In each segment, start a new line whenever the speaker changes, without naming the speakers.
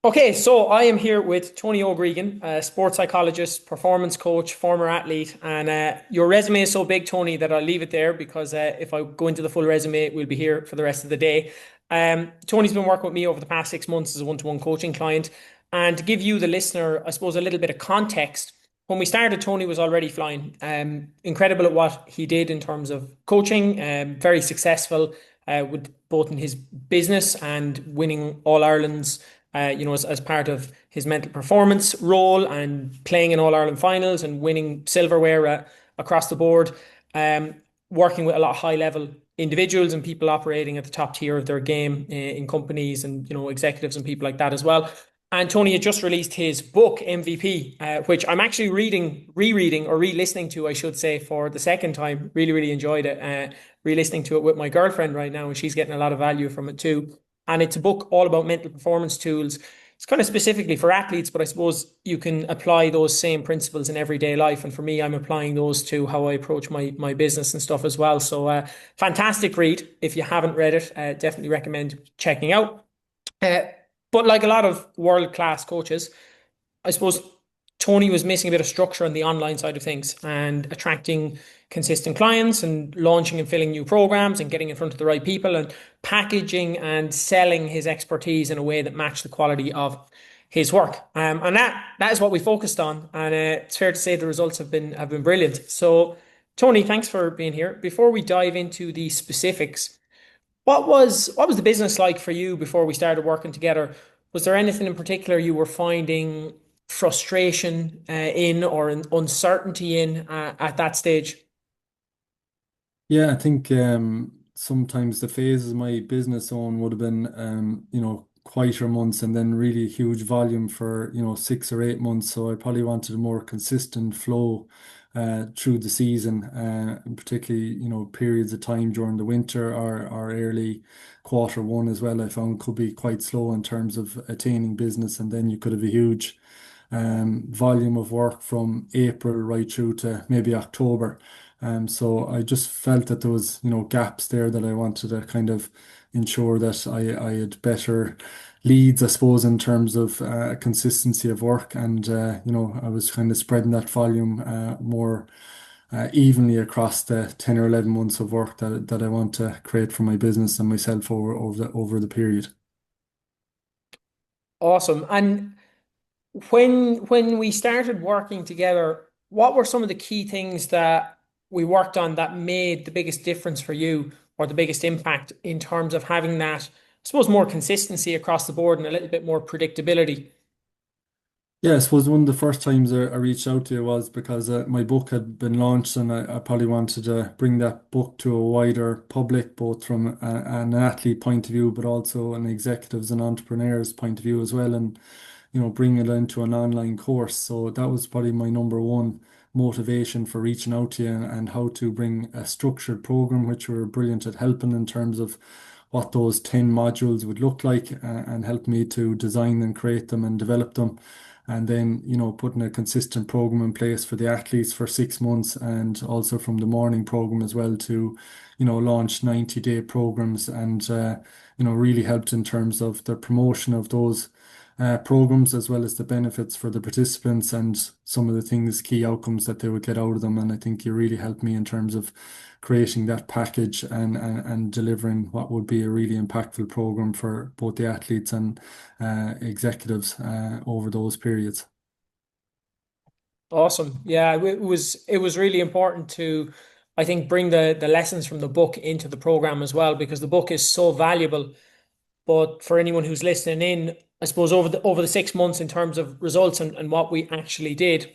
Okay, so I am here with Tony Óg Regan, a sports psychologist, performance coach, former athlete, and your resume is so big, Tony, that I'll leave it there because if I go into the full resume, we'll be here for the rest of the day. Tony's been working with me over the past 6 months as a one-to-one coaching client, and to give you, the listener, I suppose, a little bit of context. When we started, Tony was already flying. Incredible at what he did in terms of coaching, very successful with both in his business and winning All Ireland's as part of his mental performance role and playing in All Ireland finals and winning silverware across the board, working with a lot of high level individuals and people operating at the top tier of their game in companies and executives and people like that as well. And Tony had just released his book MVP, which I'm actually rereading or re-listening to, I should say, for the second time. Really, really enjoyed it. Re-listening to it with my girlfriend right now, and she's getting a lot of value from it too. And it's a book all about mental performance tools. It's kind of specifically for athletes, but I suppose you can apply those same principles in everyday life. And for me, I'm applying those to how I approach my business and stuff as well. So, fantastic read. If you haven't read it, definitely recommend checking out. Uh, but like a lot of world class coaches, I suppose Tony was missing a bit of structure on the online side of things and attracting consistent clients and launching and filling new programs and getting in front of the right people and packaging and selling his expertise in a way that matched the quality of his work. And that is what we focused on. And it's fair to say the results have been brilliant. So, Tony, thanks for being here. Before we dive into the specifics, what was the business like for you before we started working together? Was there anything in particular you were finding frustration in or uncertainty in at that stage?
Yeah, I think sometimes the phases my business own would have been quieter months and then really huge volume for 6 or 8 months. So I probably wanted a more consistent flow through the season, and particularly periods of time during the winter or early quarter one as well. I found could be quite slow in terms of attaining business, and then you could have a huge volume of work from April right through to maybe October. So I just felt that there was, gaps there that I wanted to kind of ensure that I had better leads, I suppose, in terms of consistency of work. And, I was kind of spreading that volume more evenly across the 10 or 11 months of work that I want to create for my business and myself over the period.
Awesome. And when we started working together, what were some of the key things that we worked on that made the biggest difference for you or the biggest impact in terms of having that, I suppose, more consistency across the board and a little bit more predictability?
Yeah, I suppose one of the first times I reached out to you was because my book had been launched, and I probably wanted to bring that book to a wider public, both from an athlete point of view, but also an executives and entrepreneurs point of view as well, and bring it into an online course. So that was probably my number one motivation for reaching out to you, and how to bring a structured program, which were brilliant at helping in terms of what those 10 modules would look like, and help me to design and create them and develop them. And then, putting a consistent program in place for the athletes for 6 months, and also from the morning program as well to, launch 90-day programs, and, really helped in terms of the promotion of those programs, as well as the benefits for the participants and some of the things, key outcomes that they would get out of them. And I think you really helped me in terms of creating that package, and delivering what would be a really impactful program for both the athletes and executives over those periods.
Awesome. Yeah, it was really important to, I think, bring the lessons from the book into the program as well, because the book is so valuable. But for anyone who's listening in, I suppose over the 6 months in terms of results and what we actually did,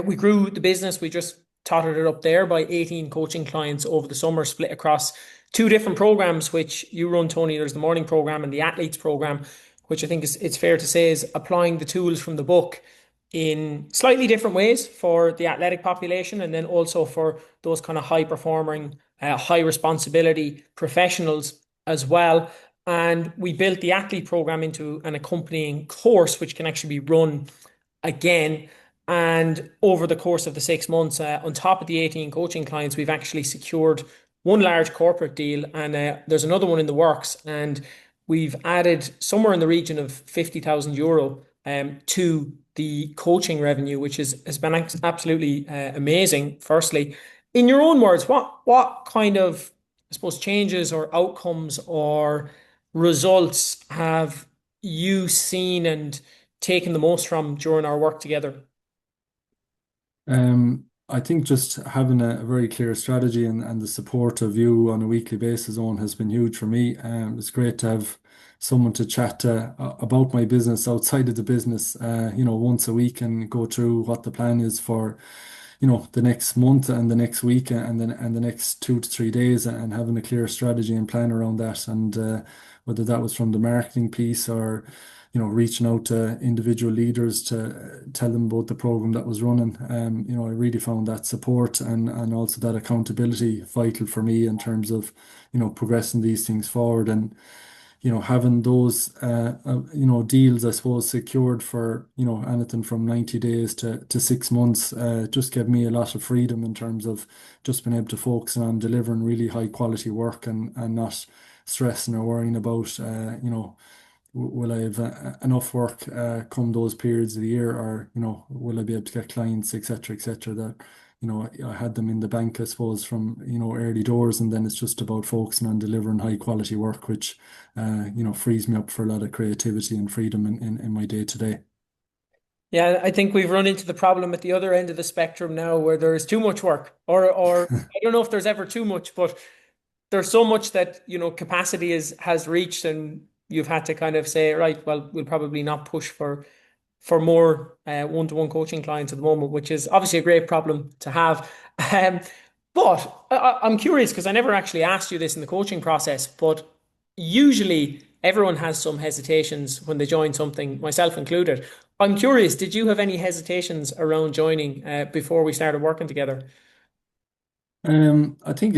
we grew the business. We just totted it up there by 18 coaching clients over the summer, split across two different programs, which you run, Tony. There's the morning program and the athletes program, which I think it's fair to say is applying the tools from the book in slightly different ways for the athletic population, and then also for those kind of high performing, high responsibility professionals as well. And we built the athlete program into an accompanying course, which can actually be run again. And over the course of the 6 months, on top of the 18 coaching clients, we've actually secured one large corporate deal, and there's another one in the works. And we've added somewhere in the region of 50,000 euro to the coaching revenue, which has been absolutely amazing. Firstly, in your own words, what kind of, I suppose, changes or outcomes or results have you seen and taken the most from during our work together?
I think just having a very clear strategy and the support of you on a weekly basis on has been huge for me. It's great to have someone to chat to about my business outside of the business, once a week and go through what the plan is for, the next month and the next week and the next 2 to 3 days and having a clear strategy and plan around that. And whether that was from the marketing piece or reaching out to individual leaders to tell them about the program that was running. I really found that support and also that accountability vital for me in terms of, progressing these things forward and, having those, deals, I suppose, secured for, anything from 90 days to 6 months, just gave me a lot of freedom in terms of just being able to focus on delivering really high quality work and not stressing or worrying about, will I have enough work come those periods of the year, or will I be able to get clients, etc., that I had them in the bank, I suppose, from early doors, and then it's just about focusing on delivering high quality work, which frees me up for a lot of creativity and freedom in my day to day.
Yeah, I think we've run into the problem at the other end of the spectrum now where there's too much work, or I don't know if there's ever too much, but there's so much that, capacity has reached and you've had to kind of say, right, well, we'll probably not push for more one-to-one coaching clients at the moment, which is obviously a great problem to have. Um, but I'm curious because I never actually asked you this in the coaching process, but usually everyone has some hesitations when they join something, myself included. I'm curious, did you have any hesitations around joining before we started working together?
I think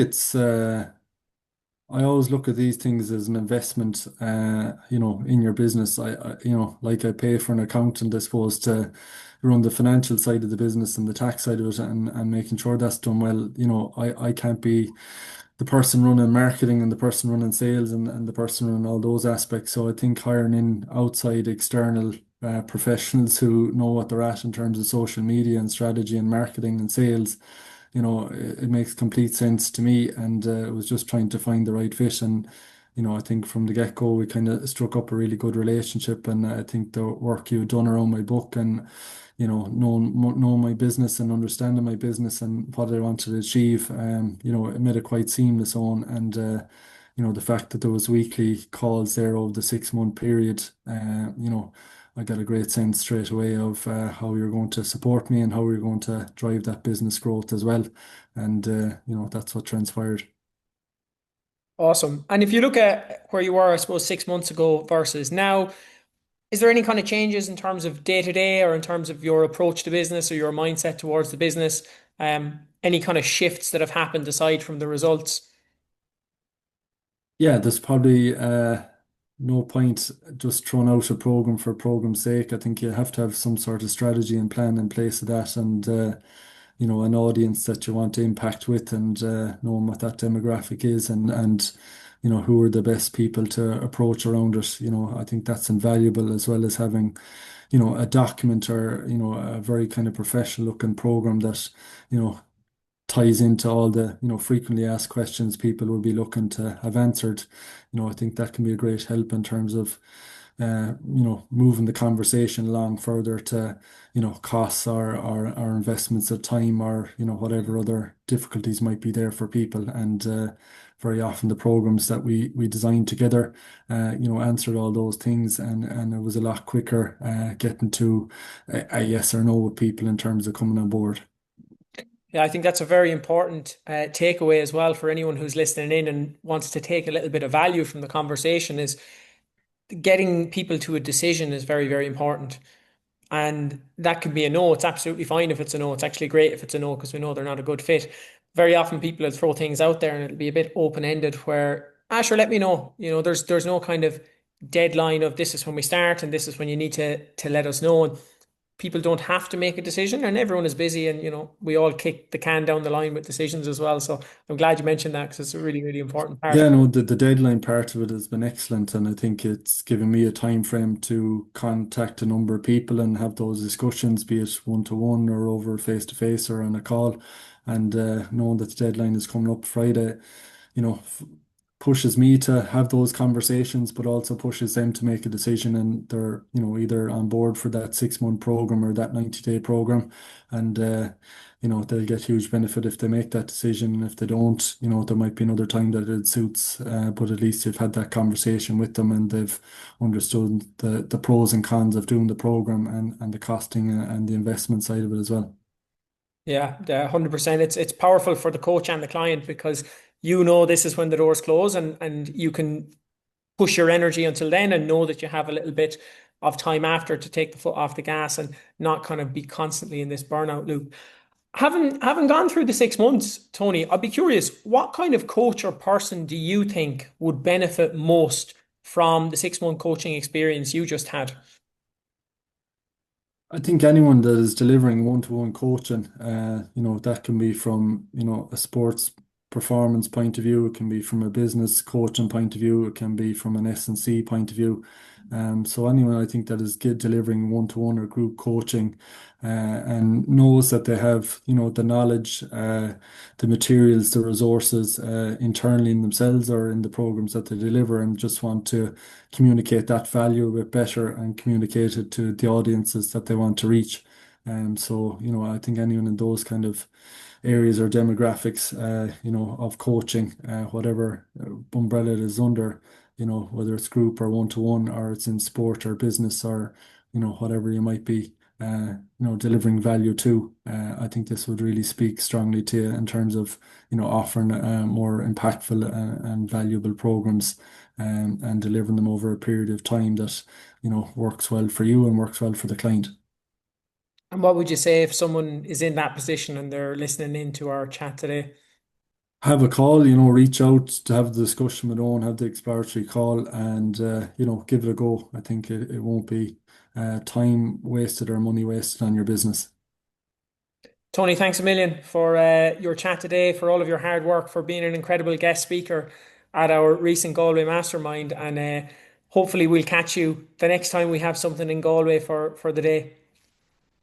I always look at these things as an investment, in your business. Like I pay for an accountant, I suppose, to run the financial side of the business and the tax side of it and making sure that's done well. I can't be the person running marketing and the person running sales and the person running all those aspects. So I think hiring in outside external professionals who know what they're at in terms of social media and strategy and marketing and sales, it makes complete sense to me. And I was just trying to find the right fit. And, I think from the get-go, we kind of struck up a really good relationship. And I think the work you've done around my book and, knowing my business and understanding my business and what I wanted to achieve, it made it quite seamless on. And, the fact that there was weekly calls there over the 6 month period, I got a great sense straight away of how you're going to support me and how you're going to drive that business growth as well. And, that's what transpired.
Awesome. And if you look at where you were, I suppose, 6 months ago versus now, is there any kind of changes in terms of day to day or in terms of your approach to business or your mindset towards the business? Any kind of shifts that have happened aside from the results?
Yeah, there's probably no point just throwing out a program for program's sake. I think you have to have some sort of strategy and plan in place of that, and an audience that you want to impact with, and knowing what that demographic is, and who are the best people to approach around it. I think that's invaluable, as well as having a document or a very kind of professional looking program that you know ties into all the frequently asked questions people will be looking to have answered. I think that can be a great help in terms of moving the conversation along further to costs or investments of time or whatever other difficulties might be there for people. And very often the programs that we designed together answered all those things, and it was a lot quicker getting to a yes or no with people in terms of coming on board.
Yeah, I think that's a very important takeaway as well for anyone who's listening in and wants to take a little bit of value from the conversation is getting people to a decision is very, very important. And that can be a no. It's absolutely fine if it's a no. It's actually great if it's a no because we know they're not a good fit. Very often people will throw things out there and it'll be a bit open-ended where, sure, let me know. There's no kind of deadline of this is when we start and this is when you need to let us know. people don't have to make a decision, and everyone is busy, and we all kick the can down the line with decisions as well. So I'm glad you mentioned that because it's a really, really important part.
Yeah, no, the deadline part of it has been excellent, and I think it's given me a time frame to contact a number of people and have those discussions, be it one to one or over face to face or on a call. And knowing that the deadline is coming up Friday, you know, pushes me to have those conversations, but also pushes them to make a decision, and they're, either on board for that 6 month program or that 90-day program. And they'll get huge benefit if they make that decision. And if they don't, there might be another time that it suits, but at least you've had that conversation with them and they've understood the pros and cons of doing the program, and the costing and the investment side of it as well.
Yeah, 100%. It's powerful for the coach and the client because this is when the doors close, and you can push your energy until then and know that you have a little bit of time after to take the foot off the gas and not kind of be constantly in this burnout loop. Having gone through the 6 months, Tony, I'd be curious, what kind of coach or person do you think would benefit most from the 6 month coaching experience you just had?
I think anyone that is delivering one-to-one coaching, that can be from, a sports performance point of view, it can be from a business coaching point of view, it can be from an S&C point of view. So anyone I think that is good delivering one-to-one or group coaching, and knows that they have, the knowledge, the materials, the resources, internally in themselves or in the programs that they deliver, and just want to communicate that value a bit better and communicate it to the audiences that they want to reach. So, I think anyone in those kind of areas or demographics, of coaching, whatever umbrella it is under, whether it's group or one-to-one, or it's in sport or business, or, whatever you might be, delivering value to. I think this would really speak strongly to you in terms of, offering more impactful and valuable programs, and delivering them over a period of time that, works well for you and works well for the client.
And what would you say if someone is in that position and they're listening in to our chat today?
Have a call, reach out to have the discussion with Owen, have the exploratory call, and give it a go. I think it won't be time wasted or money wasted on your business.
Tony, thanks a million for your chat today, for all of your hard work, for being an incredible guest speaker at our recent Galway Mastermind. And hopefully we'll catch you the next time we have something in Galway for the day.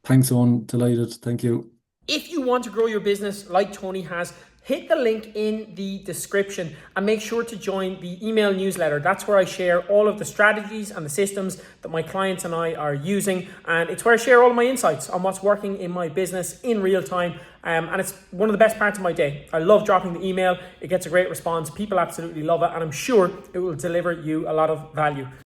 Thanks, Owen. Delighted. Thank you.
If you want to grow your business like Tony has, hit the link in the description and make sure to join the email newsletter. That's where I share all of the strategies and the systems that my clients and I are using. And it's where I share all of my insights on what's working in my business in real time. And it's one of the best parts of my day. I love dropping the email. It gets a great response. People absolutely love it. And I'm sure it will deliver you a lot of value.